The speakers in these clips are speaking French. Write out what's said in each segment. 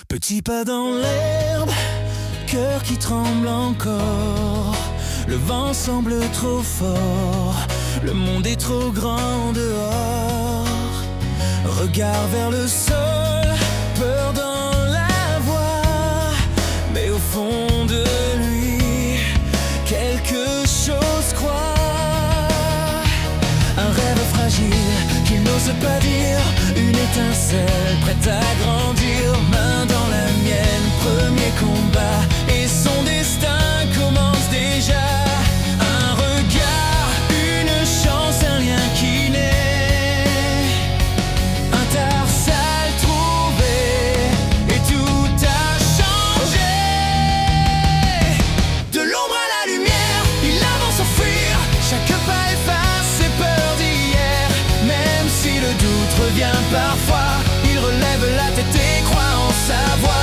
Petit pas dans l'herbe, cœur qui tremble encore. Le vent semble trop fort, le monde est trop grand dehors. Regard vers le sol, peur dans la voix, mais au fond de lui, quelque chose croit. Un rêve fragile qu'il n'ose pas dire, une étincelle prête à grandir. Main dans la mienne, premier combat, et son destin commence déjà. Un regard, une chance, un lien qui naît. Un Tarsal trouvé, et tout a changé. De l'ombre à la lumière, il avance sans fuir. Chaque pas efface ses peurs d'hier. Même si le doute revient parfois, il relève la tête et croit en sa voix.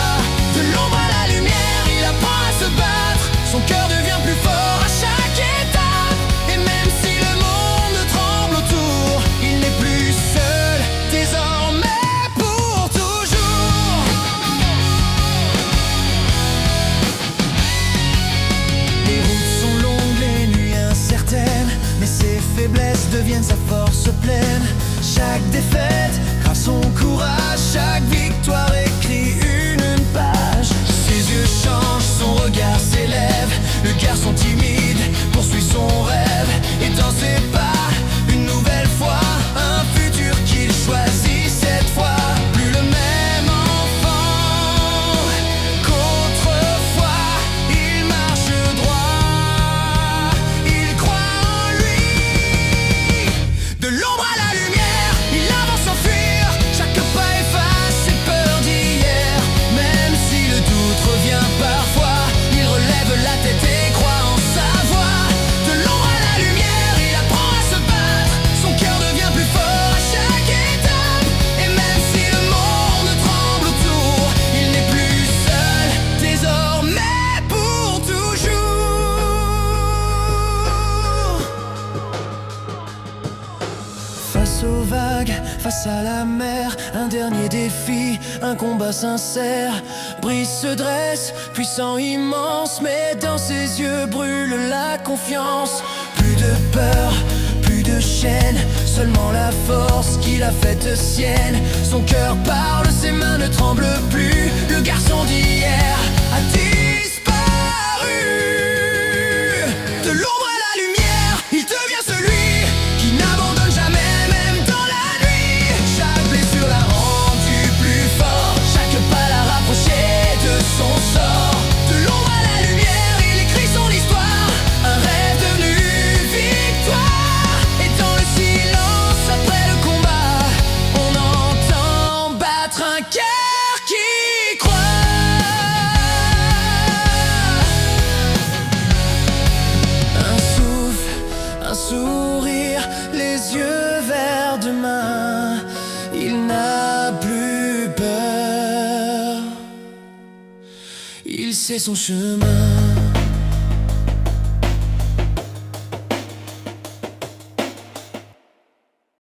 De l'ombre à la lumière, il apprend à se battre. Son cœur devient plus fort à chaque étape. Et même si le monde tremble autour, il n'est plus seul, désormais pour toujours. Les routes sont longues, les nuits incertaines, mais ses faiblesses deviennent sa force pleine. Chaque défaite grave son courage, chaque victoire écrit une page. Ses yeux changent, son regard s'élève. Le garçon timide poursuit son rêve, et dans ses pas, une nouvelle fois, un futur qu'il choisit cette fois. Plus le même enfant qu'autrefois, il marche droit, il croit en lui. De l'ombre à la lumière, il avance sans fuir. Chaque pas efface ses peurs d'hier. Même si le doute revient parfois, il relève la tête et croit en sa voix. De l'ombre à la lumière, il apprend à se battre. Son cœur devient plus fort à chaque étape. Et même si le monde tremble autour, il n'est plus seul, désormais pour toujours. Face aux vagues, face à la mer, un dernier défi, un combat sincère. Brice se dresse, puissant, immense, mais dans ses yeux brûle la confiance. Plus de peur, plus de chaîne, seulement la force qu'il a faite sienne. Son cœur parle, ses mains ne tremblent plus. Le garçon d'hier a disparu. De l'ombre à la lumière, il devient celui qui n'abandonne jamais, même dans la nuit. Chaque blessure l'a rendu plus fort, chaque pas l'a rapproché de son sort. De l'ombre à la lumière, il écrit son histoire, un rêve devenu victoire. Et dans le silence, après le combat, on entend battre un cœur qui croit. Un souffle, un sourire, les yeux vers demain. Il n'a plus peur, il sait son chemin.